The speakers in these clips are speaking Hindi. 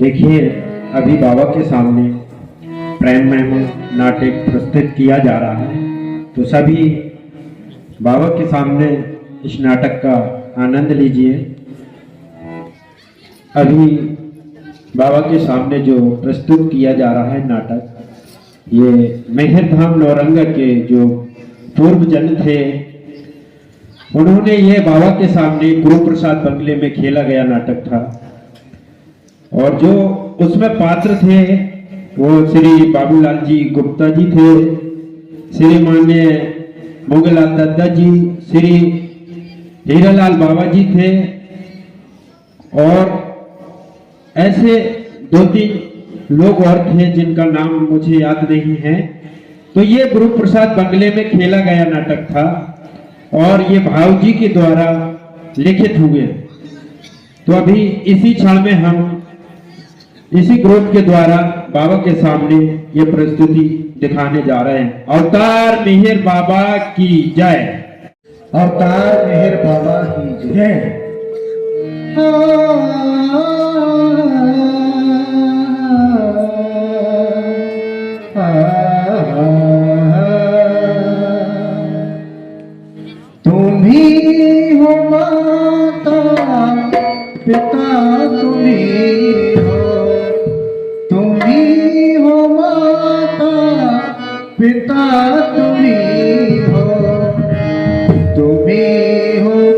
देखिए, अभी बाबा के सामने प्रेम महमूद नाटक प्रस्तुत किया जा रहा है, तो सभी बाबा के सामने इस नाटक का आनंद लीजिए। अभी बाबा के सामने जो प्रस्तुत किया जा रहा है नाटक, ये मेहरधाम नौरंगा के जो पूर्व जन थे, उन्होंने ये बाबा के सामने गुरु प्रसाद बंगले में खेला गया नाटक था। और जो उसमें पात्र थे वो श्री बाबूलाल जी गुप्ता जी थे, श्री मान्य मोगलाल दत्ता जी, श्री हीरालाल बाबा जी थे, और ऐसे 2-3 लोग और थे जिनका नाम मुझे याद नहीं है। तो ये गुरु प्रसाद बंगले में खेला गया नाटक था और ये भाव जी के द्वारा लिखित हुए। तो अभी इसी क्षण में हम इसी ग्रुप के द्वारा बाबा के सामने ये प्रस्तुति दिखाने जा रहे हैं। अवतार मेहर बाबा की जय। अवतार मेहर बाबा की जय। तुम ही हो माता पिता, तुम ही हो माता पिता, तुम ही हो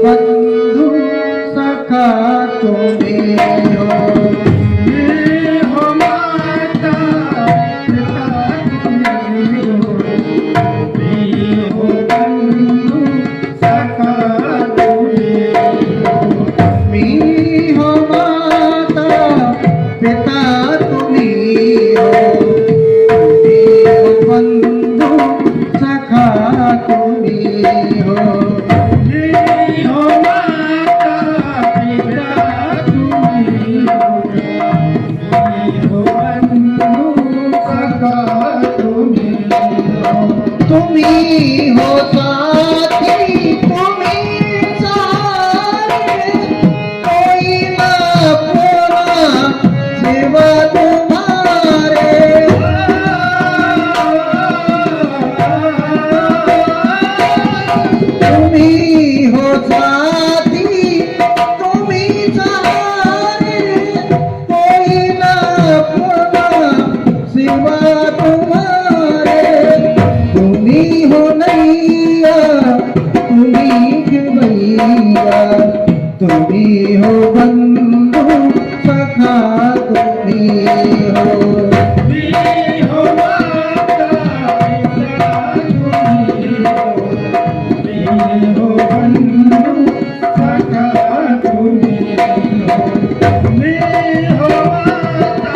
बंधु सखा, तुम ही हो माता पिता, तुम ही हो बंधु सखा, तुम ही हो माता पिता, तुम ही हो बंधु सखा, तुम ही हो माता पिता, तुम ही हो साथी, तुम ही सारे, कोई ना पूरा सेवा तुम्हारे। तुम ही हो साथी, तुम ही सारे, कोई ना पूरा सेवा तुम्हारे। तुम ही हो नैया, तुम ही भैया, तुम ही हो बंधु सखा, तुम ही हो माता पिता, तुम ही हो बंधु सखा, तुम ही हो माता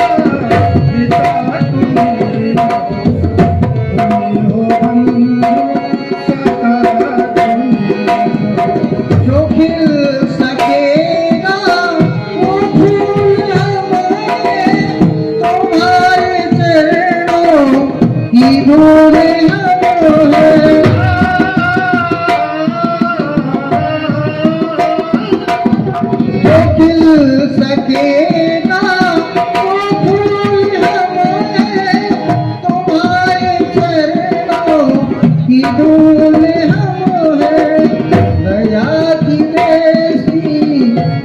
पिता, तुम ही हो बंधु सखा, तुम जो खिल सकेगा वो फूल हमें, तुम्हारे चरणों की धूल हमें। जो खिल सकेगा वो फूल हमें, तुम्हारे चरणों की धूल हमें। दया की देशी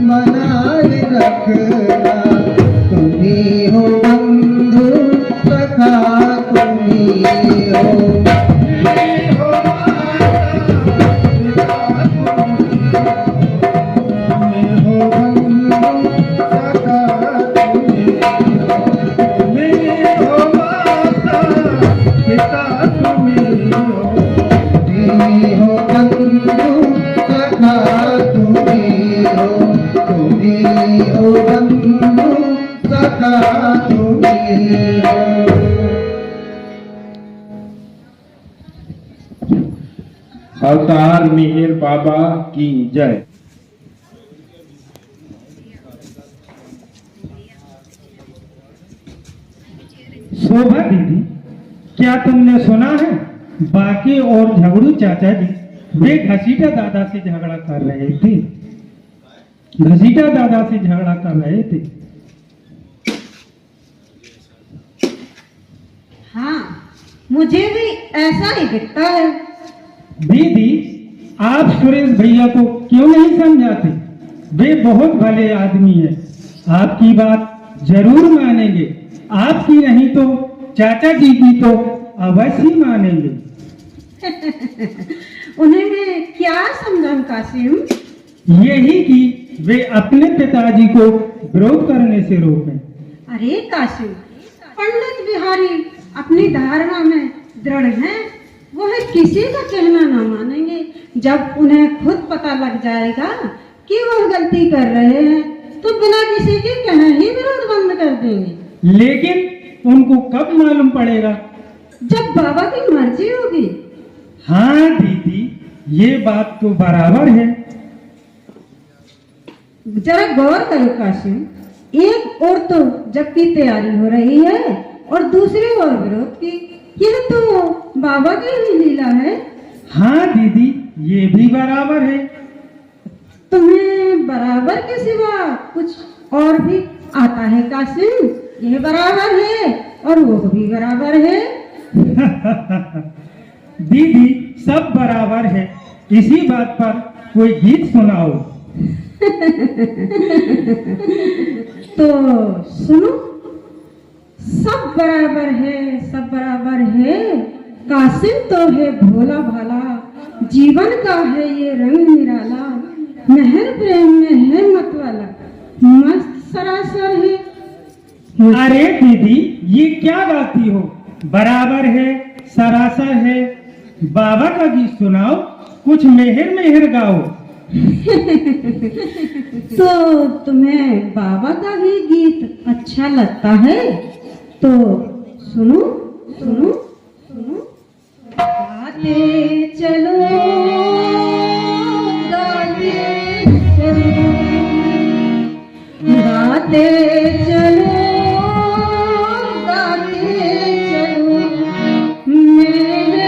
बनाए रखना, तुम ही हो बंधु सखा, तुम ही हो अवतार मेहर बाबा की जय। शोभा दीदी, क्या तुमने सुना है? बाकी और झगड़ू चाचा जी वे घसीटा दादा से झगड़ा कर रहे थे। घसीटा दादा से झगड़ा कर रहे थे। मुझे भी ऐसा ही दिखता है। दीदी, आप सुरेश भैया को क्यों नहीं समझाते? वे बहुत भले आदमी है, आपकी बात जरूर मानेंगे। आपकी नहीं तो चाचा जी की तो अवश्य मानेंगे। उन्हें मैं क्या समझाऊं कासिम? यही कि वे अपने पिताजी को विरोध करने से रोकें। अरे कासिम, पंडित बिहारी अपनी धारणा में दृढ़ हैं। वह किसी का कहना ना मानेंगे। जब उन्हें खुद पता लग जाएगा कि वह गलती कर रहे हैं तो बिना किसी के कहे ही विरोध बंद कर देंगे। लेकिन उनको कब मालूम पड़ेगा? जब बाबा की मर्जी होगी। हाँ दीदी, ये बात तो बराबर है। जरा गौर करो कासिम, एक और तो जब की तैयारी हो रही है और दूसरी ओर विरोध की। यह तो बाबा की ही लीला है। हाँ दीदी, ये भी बराबर है। तुम्हें बराबर के सिवा कुछ और भी आता है कासिम? यह बराबर है और वो भी बराबर है। दीदी, सब बराबर है। इसी बात पर कोई गीत सुनाओ। तो सुनो। सब बराबर है, सब बराबर है। कासिम तो है भोला भाला, जीवन का है ये रंग निराला। महर प्रेम में है मतवाला, मस्त सरासर है। अरे दीदी, ये क्या गाती हो? बराबर है, सरासर है। बाबा का गीत सुनाओ, कुछ मेहर मेहर गाओ। तो तुम्हें बाबा का ही गीत अच्छा लगता है तो सुनो सुनो सुनो। गाते चलो, गाते चलो, गाते चलो, गाते चलो, मेरे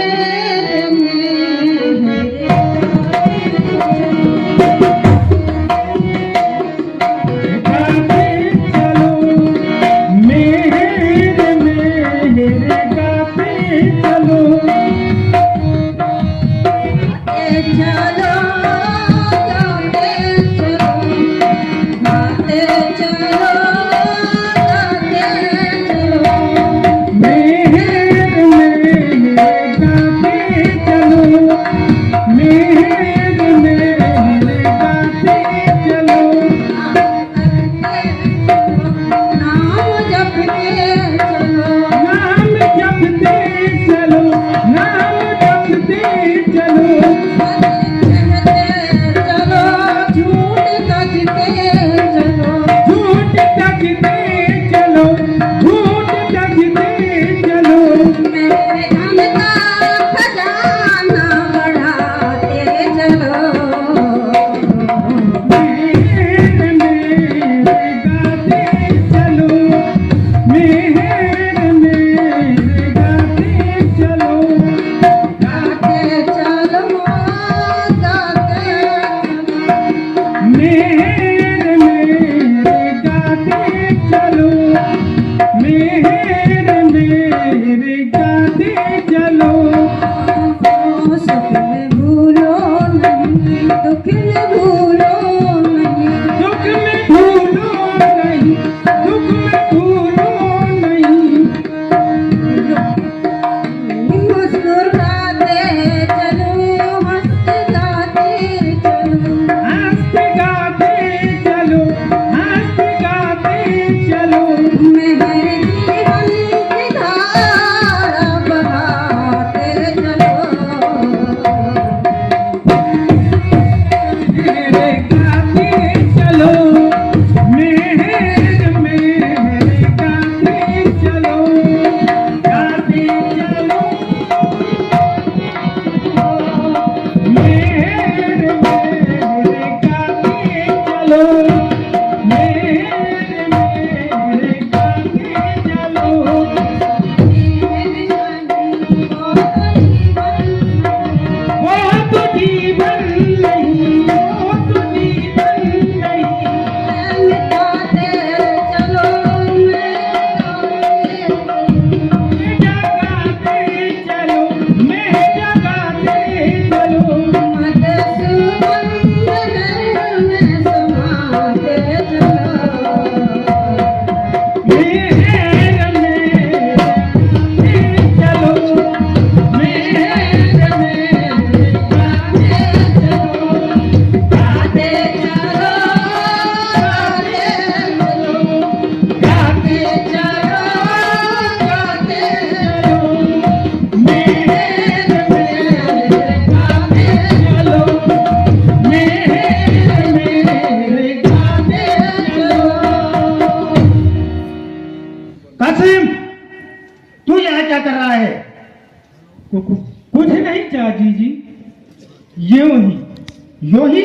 यूं ही।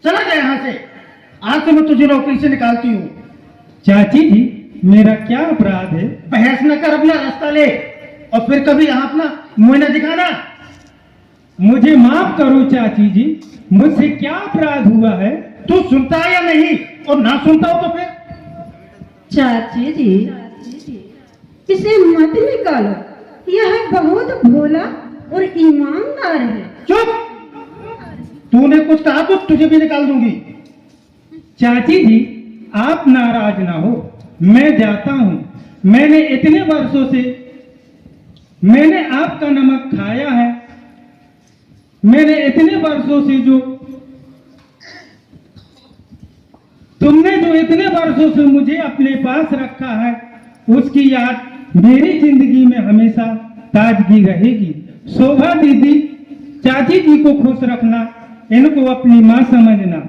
चला जा यहाँ से, आज से मैं तुझे नौकरी से निकालती हूँ। चाची जी, मेरा क्या अपराध है? बहस न कर, अपना रास्ता ले, और फिर कभी यहाँ अपना मुंह न दिखाना। मुझे माफ करो चाची जी, मुझसे क्या अपराध हुआ है? तू सुनता है या नहीं? और ना सुनता हो तो फिर चाची जी, इसे मत निकालो, यह बहुत भोला और ईमानदार है। चुप, तूने कुछ कहा तो तुझे भी निकाल दूंगी। चाची जी, आप नाराज ना हो, मैं जाता हूं। मैंने आपका नमक खाया है। मैंने इतने वर्षों से तुमने जो इतने वर्षों से मुझे अपने पास रखा है, उसकी याद मेरी जिंदगी में हमेशा ताजगी रहेगी। शोभा दीदी, चाची जी को खुश रखना, इनको अपनी मां समझना।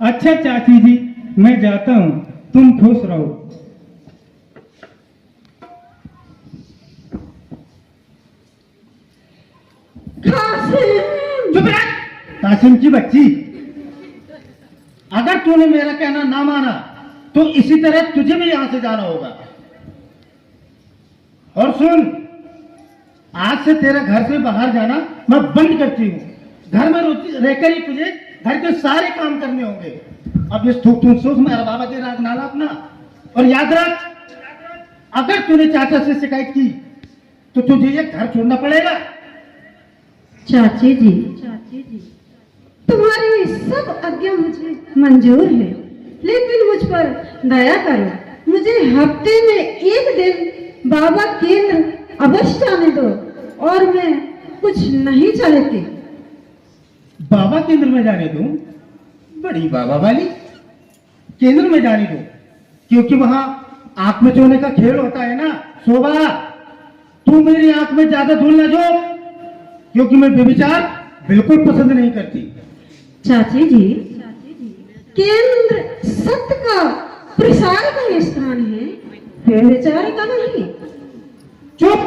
अच्छा चाची जी, मैं जाता हूं, तुम खुश रहो। कासिम, चुप रह, कासिम की बच्ची। अगर तूने मेरा कहना ना माना तो इसी तरह तुझे भी यहां से जाना होगा। और सुन, आज से तेरा घर से बाहर जाना मैं बंद करती हूं। घर में रहकर ही तुझे घर के सारे काम करने होंगे। अब ये सोच मेरा बाबा के राग नाला अपना। और याद रख, अगर तूने चाचा से शिकायत की तो तुझे ये घर छोड़ना पड़ेगा। चाची जी, तुम्हारी सब आज्ञा मुझे मंजूर है, लेकिन मुझ पर दया करो। मुझे हफ्ते में एक दिन बाबा केंद्र अवश्य आने दो, और मैं कुछ नहीं चाहती। बाबा केंद्र में जाने दूं? बड़ी बाबा वाली, केंद्र में जाने दो, क्योंकि वहां आंख में चोने का खेल होता है ना। शोभा, तू मेरी आंख में ज्यादा धूल न जो, क्योंकि मैं व्यभिचार बिल्कुल पसंद नहीं करती। चाची जी, केंद्र सत्य का प्रसार का स्थान है, विचार का नहीं। चुप,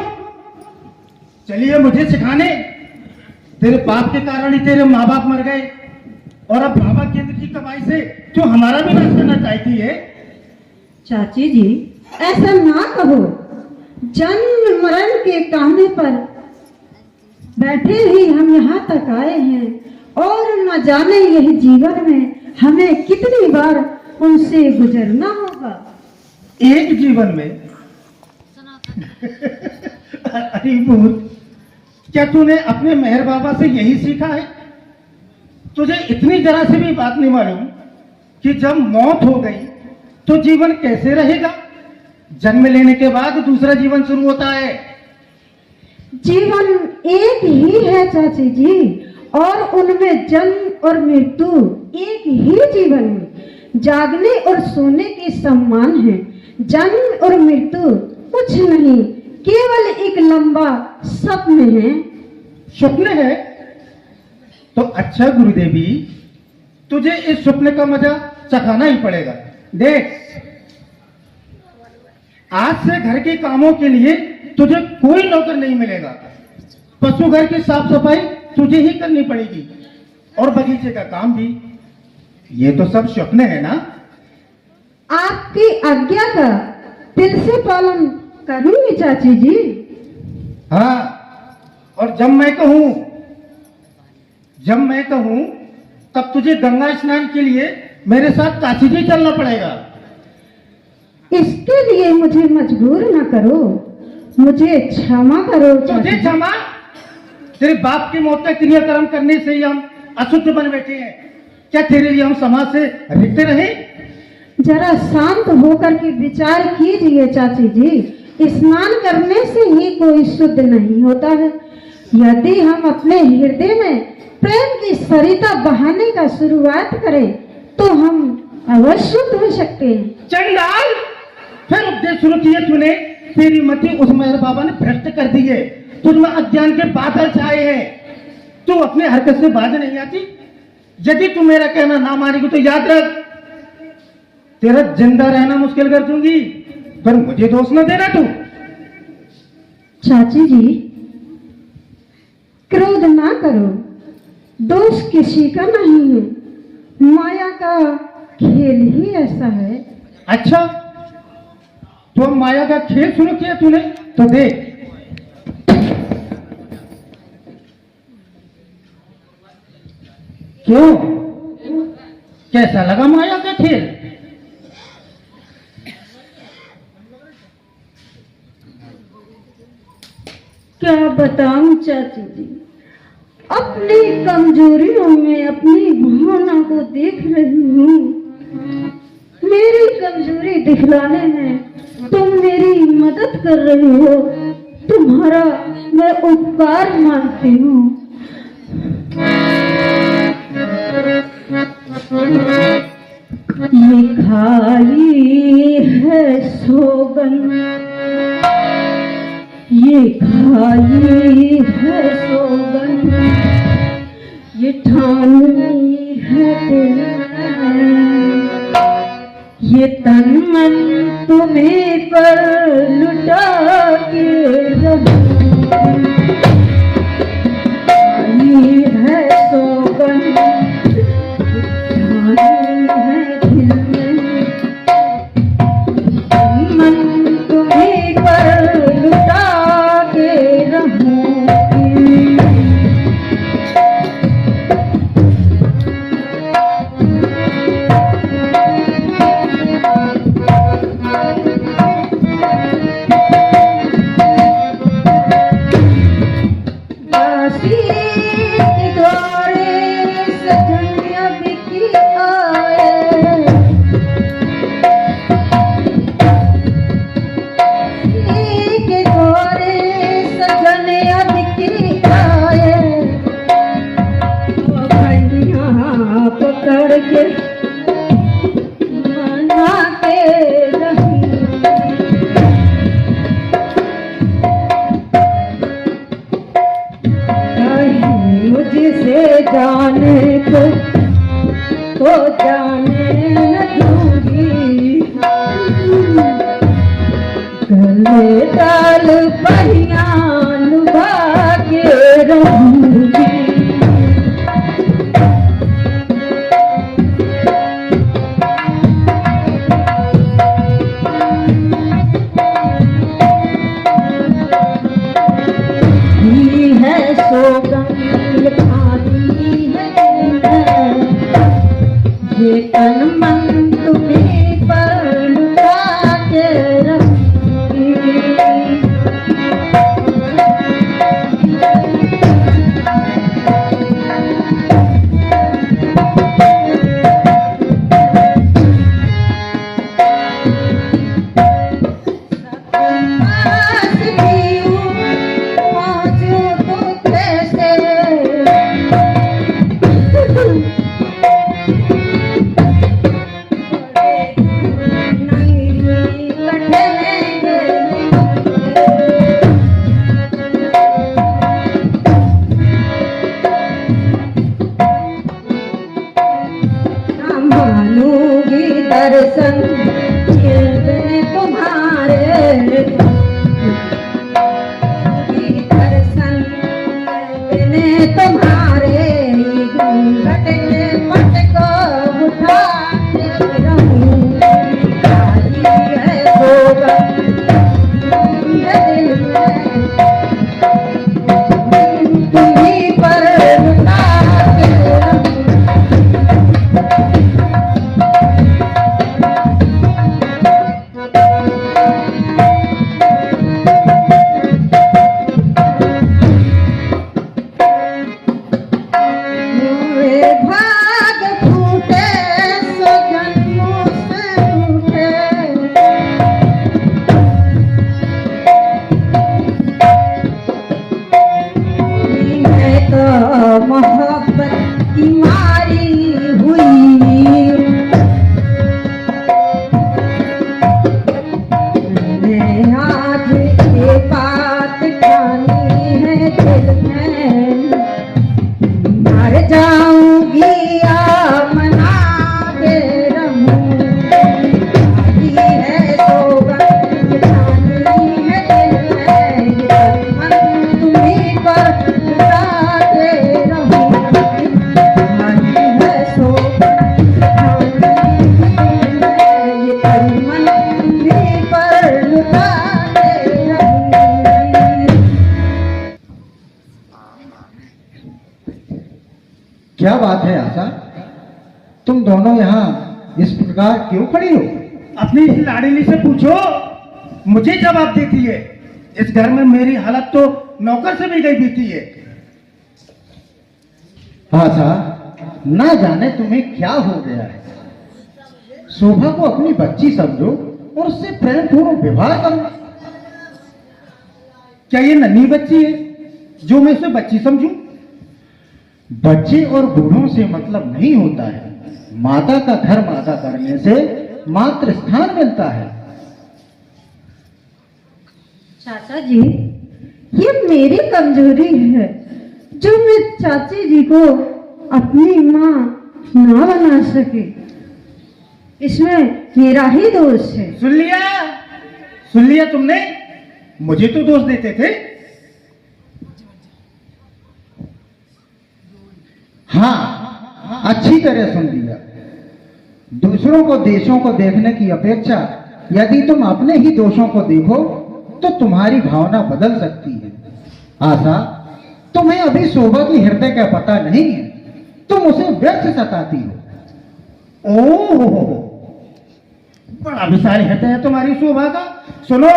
चलिए मुझे सिखाने। तेरे पाप के कारण ही तेरे माँ बाप मर गए, और अब बाबा केंद्र की कमाई से जो हमारा भी नाश करना चाहती है। चाची जी, ऐसा ना कहो। जन्म मरण के कहने पर बैठे ही हम यहाँ तक आए हैं, और न जाने यही जीवन में हमें कितनी बार उनसे गुजरना होगा। एक जीवन में? अरे भूत, क्या तूने अपने मेहर बाबा से यही सीखा है? तुझे इतनी जरा से भी बात नहीं मालूम कि जब मौत हो गई तो जीवन कैसे रहेगा? जन्म लेने के बाद दूसरा जीवन शुरू होता है। जीवन एक ही है चाची जी, और उनमें जन्म और मृत्यु एक ही जीवन में। जागने और सोने के समान है। जन्म और मृत्यु कुछ नहीं, केवल एक लंबा स्वप्न है। स्वप्न है? तो अच्छा गुरुदेवी, तुझे इस स्वप्न का मजा चखाना ही पड़ेगा। देख, आज से घर के कामों के लिए तुझे कोई नौकर नहीं मिलेगा। पशु घर की साफ सफाई तुझे ही करनी पड़ेगी, और बगीचे का काम भी। ये तो सब स्वप्न है ना? आपकी आज्ञा का दिल से पालन करूंगी चाची जी। हाँ, और जब मैं कहूं तब तुझे गंगा स्नान के लिए मेरे साथ काशी भी चलना पड़ेगा। इसके लिए मुझे मजबूर न करो, मुझे क्षमा करो तुझे चाची। क्षमा? तेरे बाप की मौत का क्रियाक्रम करने से ही हम अशुद्ध बन बैठे हैं। क्या तेरे लिए हम समाज से रिक्त रहे? जरा शांत होकर के विचार कीजिए चाची जी। स्नान करने से ही कोई शुद्ध नहीं होता है। यदि हम अपने हृदय में प्रेम की सरिता बहाने का शुरुआत करें तो हम अवश्य शुद्ध हो सकते हैं। चंडाल, फिर उपदेश शुरू किए तूने। तेरी मति उस मेहर बाबा ने भ्रष्ट कर दी है। तुझमें अज्ञान के बादल छाए हैं। तू अपने हरकत से बाज नहीं आती। यदि तू मेरा कहना ना मानेगी तो याद रख, तेरा जिंदा रहना मुश्किल कर दूंगी। पर मुझे दोष न देना तू। चाची जी, क्रोध ना करो, दोष किसी का नहीं है, माया का खेल ही ऐसा है। अच्छा, तो माया का खेल शुरू किया तूने, तो देख। क्यों, कैसा लगा माया का खेल? क्या बताऊं चाची जी, अपनी कमजोरियों में अपनी भावना को देख रही हूँ। मेरी कमजोरी दिखलाने में तुम मेरी मदद कर रही हो, तुम्हारा मैं उपकार मानती हूँ। ये खाई है सौगंध, ये खाई है सौगंध, ये ठानी है दिल में, ये तन मन तुम्हें पर लुटा के रहूं। खाई है सौगंध, ठानी है दिल में, तन मन तुम्हें पर लुटा के रहूंगी। दासी के द्वारे सजन अब की आए, के द्वारे सजन अब की आए, वो भैया पकड़ के मना के रही। कहीं मुझसे जाने को तो जाने न दूंगी, गले डाल पहिया लुभा के रहूंगी। ये है सौगंध, खानी है दिल में, ये तन मन तुम्हें पर लुटा के रहूंगी। पास भी हूँ, पहुँचूं तो कैसे, नहीं कटेंगे। ना मानूंगी दर्शन ये तुम्हारे, दर्शन मैंने तुम्हारे, घूंघट के पट को उठा के रहूंगी। खाई है सौगंध, ये दिल में, तुम्हीं पर लुटा के रहूंगी। बात है आशा, तुम दोनों यहाँ इस प्रकार क्यों खड़ी हो? अपनी इस लाडली से पूछो, मुझे जवाब देती है। इस घर में मेरी हालत तो नौकर से भी गई बीती है। आशा, ना जाने तुम्हें क्या हो गया है। शोभा को अपनी बच्ची समझो और उससे प्रेम पूर्वक व्यवहार करो। क्या ये नन्ही बच्ची है जो मैं इसे बच्ची समझूं? बच्चे और बूढ़ों से मतलब नहीं होता है। माता का धर्म अदा करने से मातृ स्थान मिलता है। चाचा जी, ये मेरी कमजोरी है जो मैं चाची जी को अपनी माँ ना बना सके। इसमें मेरा ही दोष है। सुन लिया तुमने? मुझे तो दोष देते थे। हाँ, अच्छी तरह सुन लिया। दूसरों को देशों को देखने की अपेक्षा यदि तुम अपने ही दोषों को देखो तो तुम्हारी भावना बदल सकती है। आशा, तुम्हें अभी शोभा की हृदय का पता नहीं है। तुम उसे व्यर्थ सताती हो। ओह, बड़ा विशाल हृदय है तुम्हारी शोभा का। सुनो,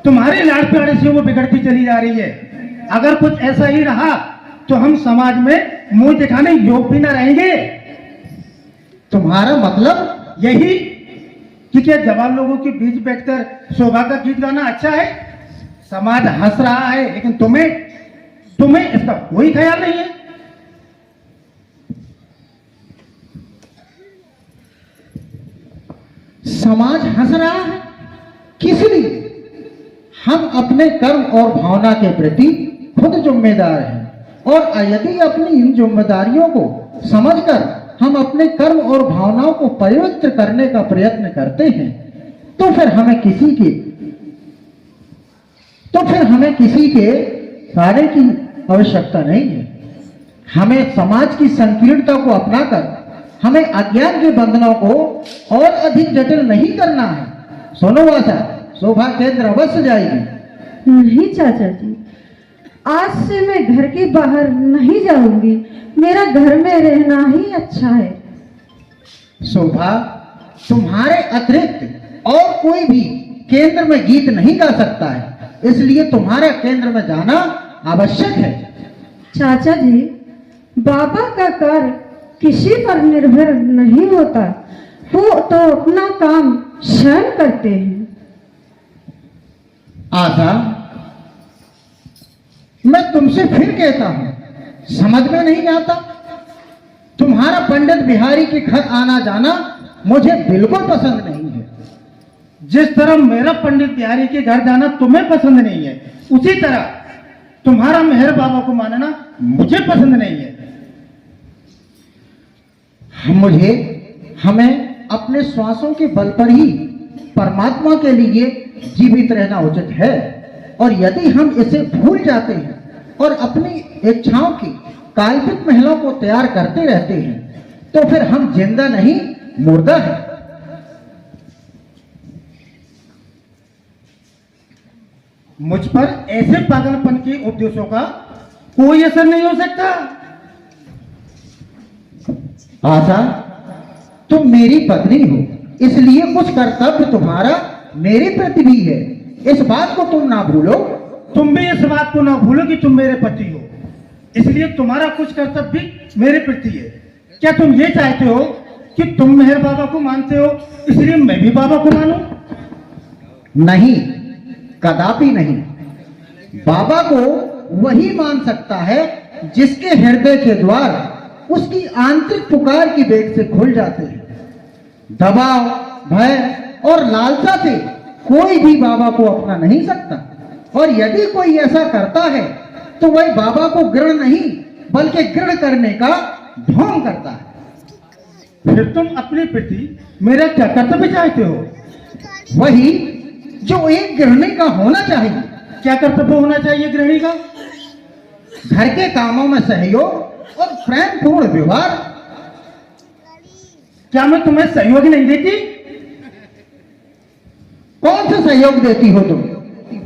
तुम्हारे लाड़ प्यारे से वो बिगड़ती चली जा रही है। अगर कुछ ऐसा ही रहा तो हम समाज में मुंह दिखाने योग्य भी न रहेंगे। तुम्हारा मतलब? यही कि क्या जवान लोगों के बीच बैठकर शोभा का गीत गाना अच्छा है? समाज हंस रहा है, लेकिन तुम्हें इसका कोई ख्याल नहीं है। समाज हंस रहा है? किस लिए? हम अपने कर्म और भावना के प्रति खुद जिम्मेदार हैं, और यदि अपनी इन जिम्मेदारियों को समझकर हम अपने कर्म और भावनाओं को पवित्र करने का प्रयत्न करते हैं तो फिर हमें किसी के सहारे की आवश्यकता नहीं है। हमें समाज की संकीर्णता को अपनाकर हमें अज्ञान के बंधनों को और अधिक जटिल नहीं करना है। सुनो आशा, शोभा केंद्र अवश्य जाएगी। नहीं चाचा जी, आज से मैं घर के बाहर नहीं जाऊंगी। मेरा घर में रहना ही अच्छा है। शोभा, तुम्हारे अतिरिक्त और कोई भी केंद्र में गीत नहीं गा सकता है, इसलिए तुम्हारा केंद्र में जाना आवश्यक है। चाचा जी, बाबा का कार्य किसी पर निर्भर नहीं होता। वो तो अपना काम स्वयं करते हैं। आशा, मैं तुमसे फिर कहता हूं, समझ में नहीं आता? तुम्हारा पंडित बिहारी के घर आना जाना मुझे बिल्कुल पसंद नहीं है। जिस तरह मेरा पंडित बिहारी के घर जाना तुम्हें पसंद नहीं है, उसी तरह तुम्हारा मेहर बाबा को मानना मुझे पसंद नहीं है। हमें अपने श्वासों के बल पर ही परमात्मा के लिए जीवित रहना उचित है, और यदि हम इसे भूल जाते हैं और अपनी इच्छाओं की काल्पनिक महलों को तैयार करते रहते हैं तो फिर हम जिंदा नहीं, मुर्दा है। मुझ पर ऐसे पागलपन के उपदेशों का कोई असर नहीं हो सकता। आशा, तुम मेरी पत्नी हो, इसलिए कुछ कर्तव्य तुम्हारा मेरे प्रति भी है। इस बात को तुम ना भूलो। तुम भी इस बात को ना भूलो कि तुम मेरे पति हो, इसलिए तुम्हारा कुछ कर्तव्य भी मेरे प्रति है। क्या तुम ये चाहते हो कि तुम मेहर बाबा को मानते हो इसलिए मैं भी बाबा को मानूं? नहीं, कदापि नहीं। बाबा को वही मान सकता है जिसके हृदय के द्वार उसकी आंतरिक पुकार की वेग से खुल जाते हैं। दबाव, भय और लालसा से कोई भी बाबा को अपना नहीं सकता, और यदि कोई ऐसा करता है तो वह बाबा को ग्रहण नहीं बल्कि ग्रहण करने का ढोंग करता है। फिर तुम अपने प्रति मेरा क्या कर्तव्य चाहते हो? वही जो एक गृहिणी का होना चाहिए। क्या कर्तव्य होना चाहिए गृहिणी का? घर के कामों में सहयोग और प्रेम पूर्ण व्यवहार। क्या मैं तुम्हें सहयोग नहीं देती? कौन सा सहयोग देती हो तुम?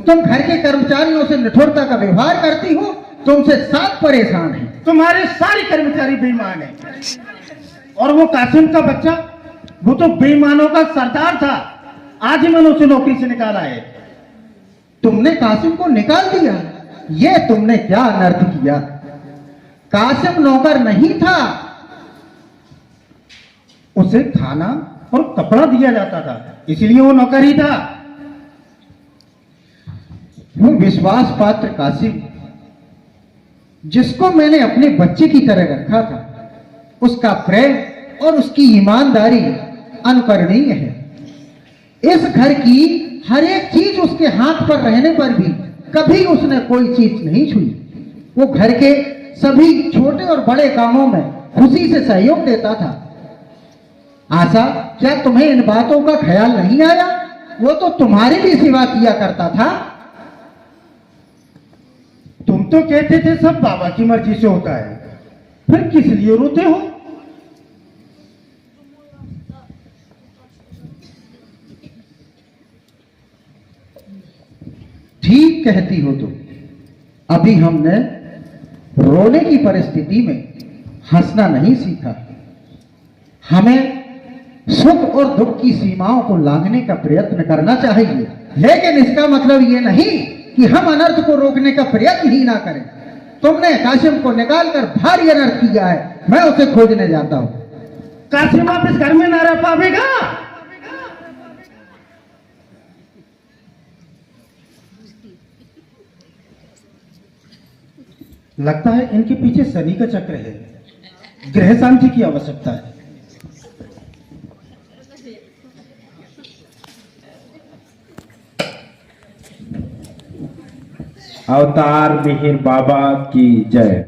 तुम घर के कर्मचारियों से निठुरता का व्यवहार करती हो तुमसे साथ परेशान हैं। तुम्हारे सारे कर्मचारी बेईमान हैं। और वो कासिम का बच्चा, वो तो बेईमानों का सरदार था। आज ही मैंने उसे नौकरी से निकाला है। तुमने कासिम को निकाल दिया? ये तुमने क्या अनर्थ किया? कासिम नौकर नहीं था, उसे खाना और कपड़ा दिया जाता था, इसलिए वो नौकर ही था। वो विश्वास पात्र कासिम, जिसको मैंने अपने बच्चे की तरह रखा था, उसका प्रेम और उसकी ईमानदारी अनुकरणीय है। इस घर की हर एक चीज उसके हाथ पर रहने पर भी कभी उसने कोई चीज नहीं छुई। वो घर के सभी छोटे और बड़े कामों में खुशी से सहयोग देता था। आशा, क्या तुम्हें इन बातों का ख्याल नहीं आया? वो तो तुम्हारी भी सेवा किया करता था। तुम तो कहते थे सब बाबा की मर्जी से होता है, फिर किस लिए रोते हो? ठीक कहती हो तुम। अभी हमने रोने की परिस्थिति में हंसना नहीं सीखा। हमें सुख और दुख की सीमाओं को लांघने का प्रयत्न करना चाहिए, लेकिन इसका मतलब ये नहीं कि हम अनर्थ को रोकने का प्रयत्न ही ना करें। तुमने कासिम को निकालकर भारी अनर्थ किया है। मैं उसे खोजने जाता हूं। कासिम आप इस घर में ना रह पाएगा। लगता है इनके पीछे शनि का चक्र है। ग्रह शांति की आवश्यकता है। अवतार मिहिर बाबा की जय।